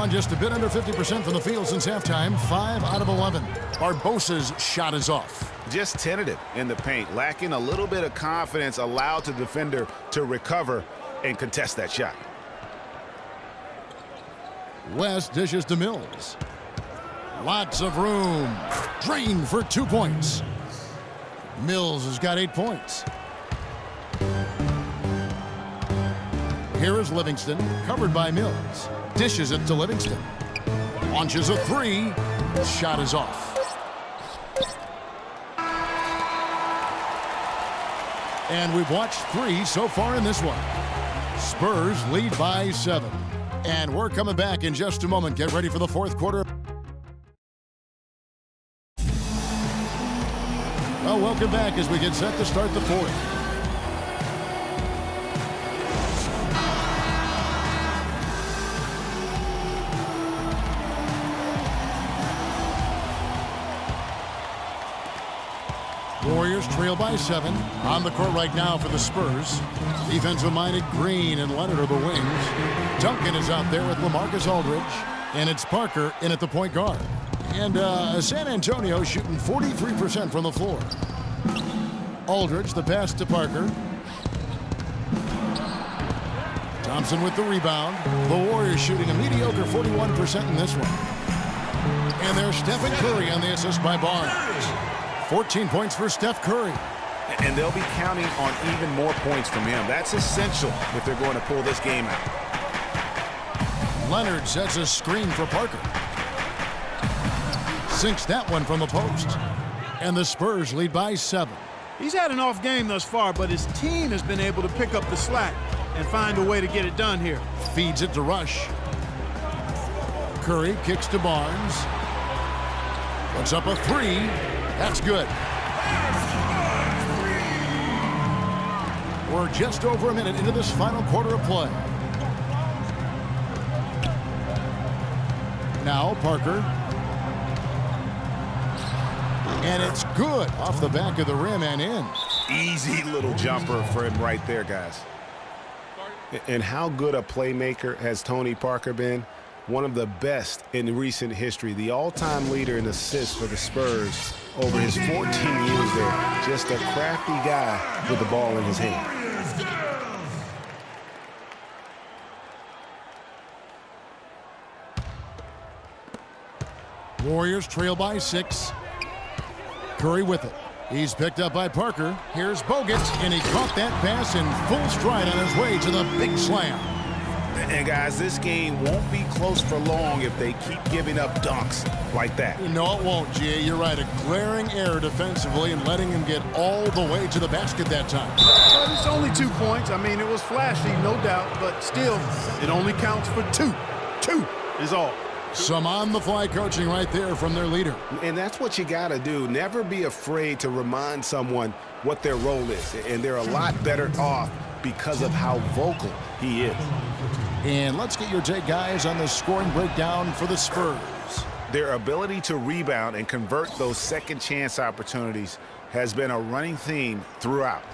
On just a bit under 50% from the field since halftime, 5 out of 11. Barbosa's shot is off. Just tentative in the paint, lacking a little bit of confidence, allowed the defender to recover and contest that shot. West dishes to Mills. Lots of room. Drain for 2 points. Mills has got 8 points. Here is Livingston, covered by Mills. Dishes it to Livingston. Launches a 3. Shot is off. And we've watched 3 so far in this one. Spurs lead by 7. And we're coming back in just a moment. Get ready for the fourth quarter. Well, welcome back as we get set to start the fourth. Warriors trail by 7. On the court right now for the Spurs. Defensive-minded Green and Leonard are the wings. Duncan is out there with LaMarcus Aldridge. And it's Parker in at the point guard. And San Antonio shooting 43% from the floor. Aldridge, the pass to Parker. Thompson with the rebound. The Warriors shooting a mediocre 41% in this one. And there's Stephen Curry on the assist by Barnes. 14 points for Steph Curry. And they'll be counting on even more points from him. That's essential if they're going to pull this game out. Leonard sets a screen for Parker. Sinks that one from the post. And the Spurs lead by 7. He's had an off game thus far, but his team has been able to pick up the slack and find a way to get it done here. Feeds it to Rush. Curry kicks to Barnes. Puts up a 3. That's good. We're just over a minute into this final quarter of play. Now Parker. And it's good off the back of the rim and in. Easy little jumper for him right there, guys. And how good a playmaker has Tony Parker been? One of the best in recent history. The all-time leader in assists for the Spurs over his 14 years there. Just a crafty guy with the ball in his hand. Warriors trail by 6. Curry with it. He's picked up by Parker. Here's Bogut, and he caught that pass in full stride on his way to the big slam. And guys, this game won't be close for long if they keep giving up dunks like that. No, it won't, G. You're right. A glaring error defensively and letting him get all the way to the basket that time. But it's only 2 points. I mean, it was flashy, no doubt, but still, it only counts for 2. 2 is all. Some on-the-fly coaching right there from their leader. And that's what you got to do. Never be afraid to remind someone what their role is. And they're a lot better off because of how vocal he is. And let's get your take, guys, on the scoring breakdown for the Spurs. Their ability to rebound and convert those second chance opportunities has been a running theme throughout.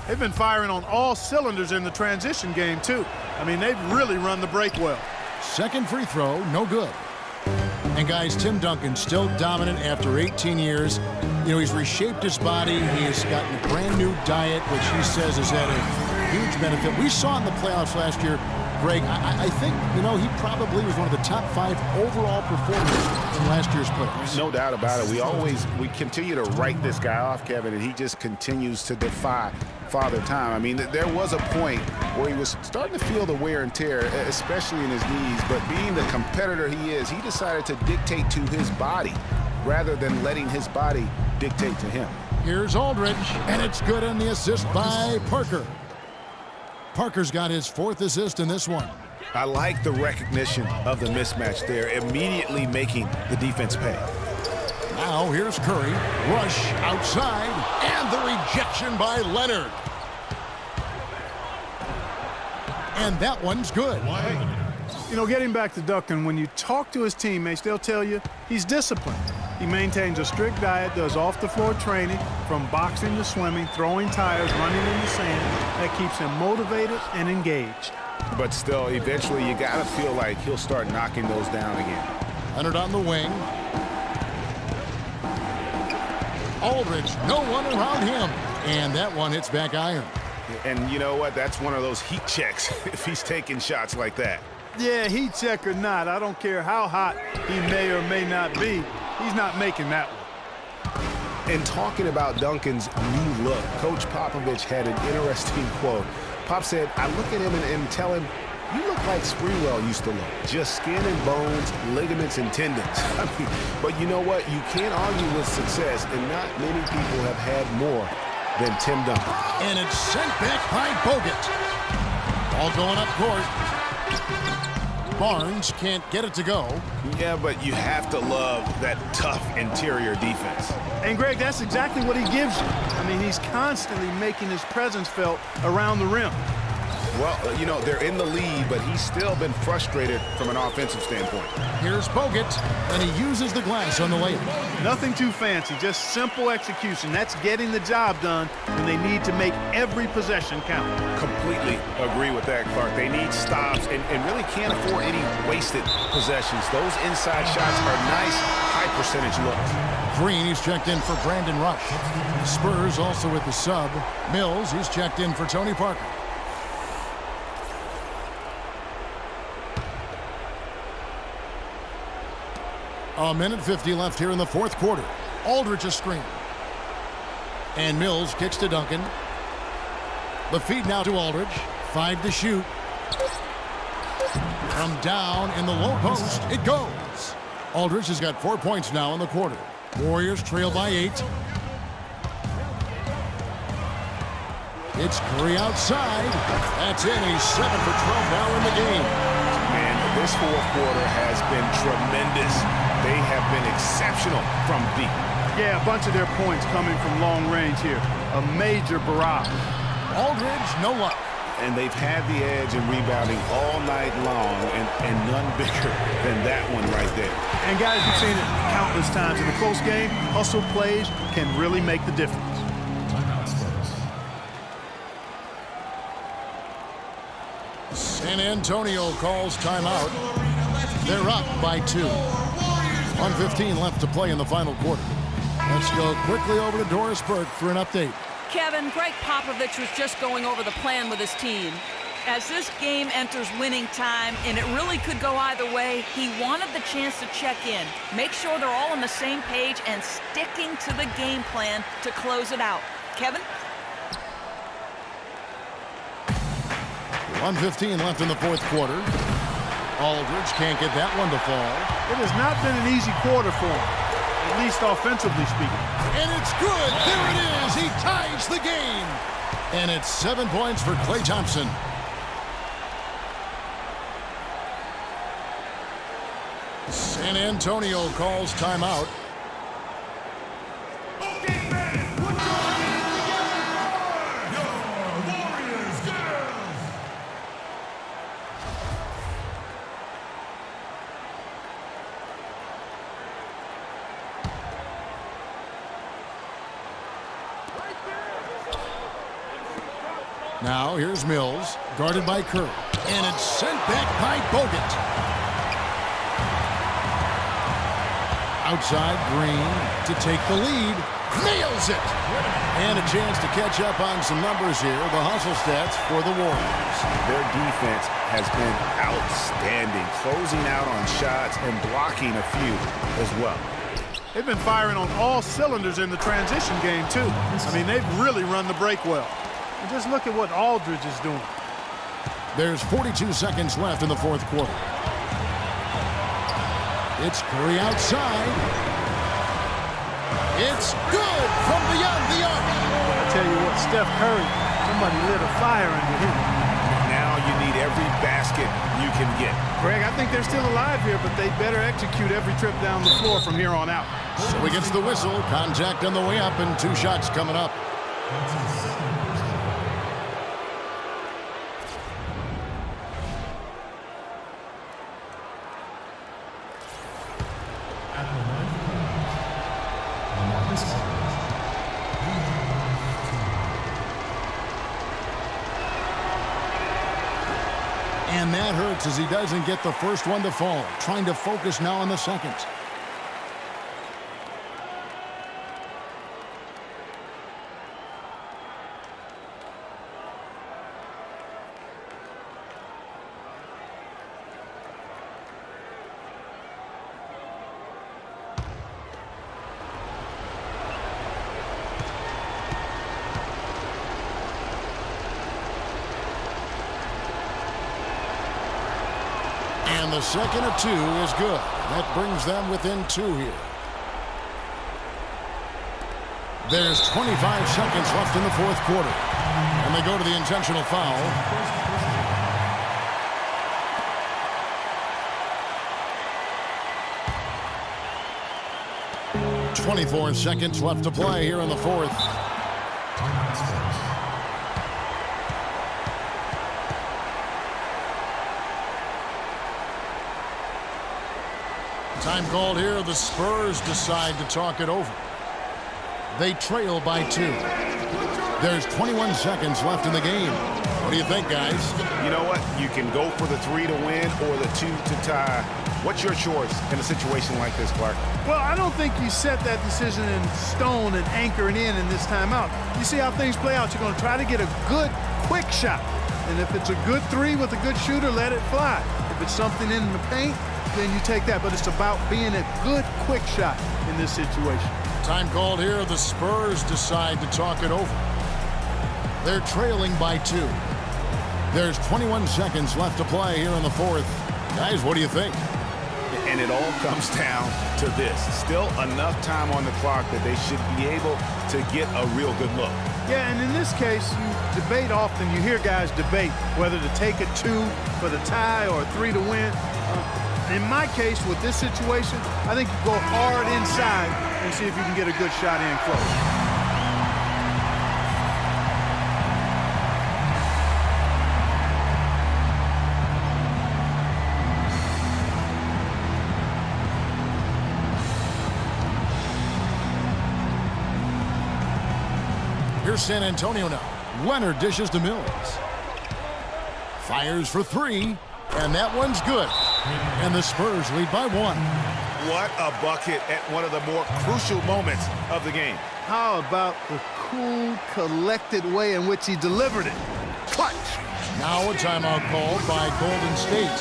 They've been firing on all cylinders in the transition game, too. I mean, they've really run the break well. Second free throw, no good. And guys, Tim Duncan still dominant after 18 years. You know, he's reshaped his body. He's gotten a brand new diet, which he says has had a huge benefit. We saw in the playoffs last year, Greg, I think, you know, he probably was one of the top 5 overall performers in last year's playoffs. No doubt about it. We continue to write this guy off, Kevin, and he just continues to defy Father Time. I mean, there was a point where he was starting to feel the wear and tear, especially in his knees, but being the competitor he is, he decided to dictate to his body rather than letting his body dictate to him. Here's Aldridge, and it's good on the assist by Parker. Parker's got his 4th assist in this one. I like the recognition of the mismatch there, immediately making the defense pay. Now here's Curry. Rush outside, and the rejection by Leonard. And that one's good. You know, getting back to Duncan, when you talk to his teammates, they'll tell you he's disciplined. He maintains a strict diet, does off-the-floor training, from boxing to swimming, throwing tires, running in the sand. That keeps him motivated and engaged. But still, eventually you got to feel like he'll start knocking those down again. Leonard on the wing. Aldridge, no one around him. And that one hits back iron. And you know what? That's one of those heat checks if he's taking shots like that. Yeah, heat check or not, I don't care how hot he may or may not be, he's not making that one. And talking about Duncan's new look, Coach Popovich had an interesting quote. Pop said, I look at him and tell him, you look like Sprewell used to look. Just skin and bones, ligaments and tendons. I mean, but you know what? You can't argue with success, and not many people have had more than Tim Duncan. And it's sent back by Bogut. All going up court. Barnes can't get it to go. Yeah, but you have to love that tough interior defense. And, Greg, that's exactly what he gives you. I mean, he's constantly making his presence felt around the rim. Well, you know, they're in the lead, but he's still been frustrated from an offensive standpoint. Here's Bogut, and he uses the glass on the layup. Nothing too fancy, just simple execution. That's getting the job done when they need to make every possession count. Completely agree with that, Clark. They need stops and really can't afford any wasted possessions. Those inside shots are nice, high-percentage looks. Green, he's checked in for Brandon Rush. The Spurs also with the sub. Mills, he's checked in for Tony Parker. A minute 50 left here in the fourth quarter. Aldridge a screen. And Mills kicks to Duncan. The feed now to Aldridge. 5 to shoot. From down in the low post, it goes. Aldridge has got 4 points now in the quarter. Warriors trail by 8. It's Curry outside. That's in. He's 7 for 12 now in the game. Man, this fourth quarter has been tremendous. They have been exceptional from deep. Yeah, a bunch of their points coming from long range here. A major barrage. Aldridge, no luck. And they've had the edge in rebounding all night long, and none bigger than that one right there. And guys, we've seen it countless times in a close game. Hustle plays can really make the difference. San Antonio calls timeout. They're up by 2. 1:15 left to play in the final quarter. Let's go quickly over to Doris Burke for an update. Kevin, Greg Popovich was just going over the plan with his team. As this game enters winning time, and it really could go either way, he wanted the chance to check in, make sure they're all on the same page, and sticking to the game plan to close it out. Kevin? 1:15 left in the fourth quarter. Aldridge can't get that one to fall. It has not been an easy quarter for him, at least offensively speaking. And it's good. There it is. He ties the game. And it's 7 points for Klay Thompson. San Antonio calls timeout. Now here's Mills, guarded by Curry. And it's sent back by Bogut. Outside, Green to take the lead. Nails it! And a chance to catch up on some numbers here. The hustle stats for the Warriors. Their defense has been outstanding, closing out on shots and blocking a few as well. They've been firing on all cylinders in the transition game, too. I mean, they've really run the break well. And just look at what Aldridge is doing. There's 42 seconds left in the fourth quarter. It's Curry outside. It's good from beyond the arc. I tell you what, Steph Curry, somebody lit a fire under him. Now you need every basket you can get. Greg, I think they're still alive here, but they better execute every trip down the floor from here on out. So he gets the whistle. Contact on the way up and 2 shots coming up. And that hurts as he doesn't get the first one to fall. Trying to focus now on the second. And the second of 2 is good. That brings them within 2 here. There's 25 seconds left in the fourth quarter. And they go to the intentional foul. .24 seconds left to play here in the fourth. Time called here. The Spurs decide to talk it over. They trail by 2. There's 21 seconds left in the game. What do you think, guys? You know what? You can go for the 3 to win or the 2 to tie. What's your choice in a situation like this, Clark? Well, I don't think you set that decision in stone and anchor it in this timeout. You see how things play out. You're going to try to get a good, quick shot. And if it's a good 3 with a good shooter, let it fly. If it's something in the paint, then you take that. But it's about being a good, quick shot in this situation. Time called here. The Spurs decide to talk it over. They're trailing by 2. There's 21 seconds left to play here in the fourth. Guys, what do you think? And it all comes down to this. Still enough time on the clock that they should be able to get a real good look. Yeah, and in this case, you debate often. You hear guys debate whether to take a 2 for the tie or a 3 to win. In my case, with this situation, I think you go hard inside and see if you can get a good shot in close. Here's San Antonio now. Leonard dishes to Mills. Fires for 3, and that one's good. And the Spurs lead by 1. What a bucket at one of the more crucial moments of the game. How about the cool, collected way in which he delivered it? Clutch. Now a timeout called by Golden State.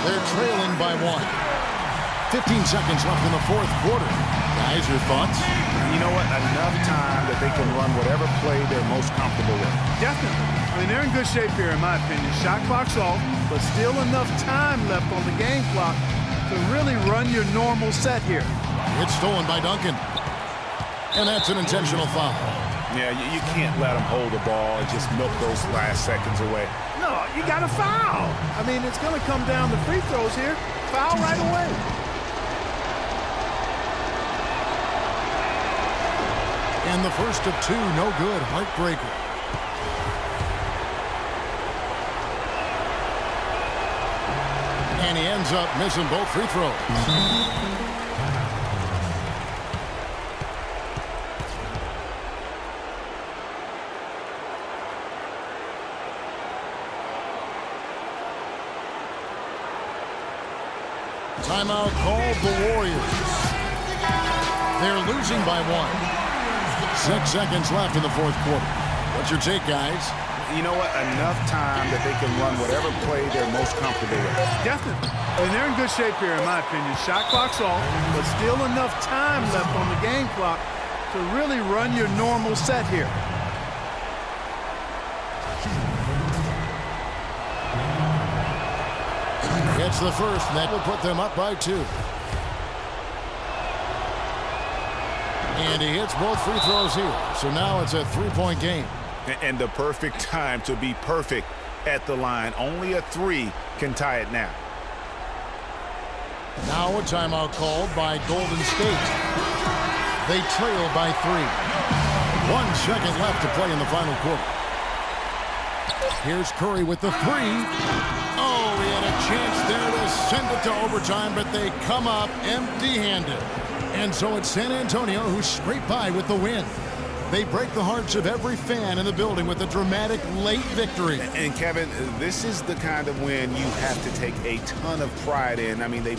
They're trailing by 1. 15 seconds left in the fourth quarter. Guys, your thoughts? You know what? Enough time that they can run whatever play they're most comfortable with. Definitely. I mean, they're in good shape here, in my opinion. Shot clock's off, but still enough time left on the game clock to really run your normal set here. It's stolen by Duncan. And that's an intentional foul. Yeah, you can't let them hold the ball and just milk those last seconds away. No, you got to foul. I mean, it's going to come down to free throws here. Foul right away. And the first of 2, no good. Heartbreaker. And he ends up missing both free throws. Timeout called the Warriors. They're losing by 1. 6 seconds left in the fourth quarter. What's your take, guys? You know what? Enough time that they can run whatever play they're most comfortable with. Definitely. And they're in good shape here, in my opinion. Shot clock's off, but still enough time left on the game clock to really run your normal set here. It's the first, and that will put them up by 2. And he hits both free throws here. So now it's a 3-point game. And the perfect time to be perfect at the line. Only a 3 can tie it now. Now a timeout called by Golden State. They trail by 3. 1 second left to play in the final quarter. Here's Curry with the 3. Oh, he had a chance there to send it to overtime, but they come up empty-handed. And so it's San Antonio who scrape by with the win. They break the hearts of every fan in the building with a dramatic late victory. And Kevin, this is the kind of win you have to take a ton of pride in. I mean, they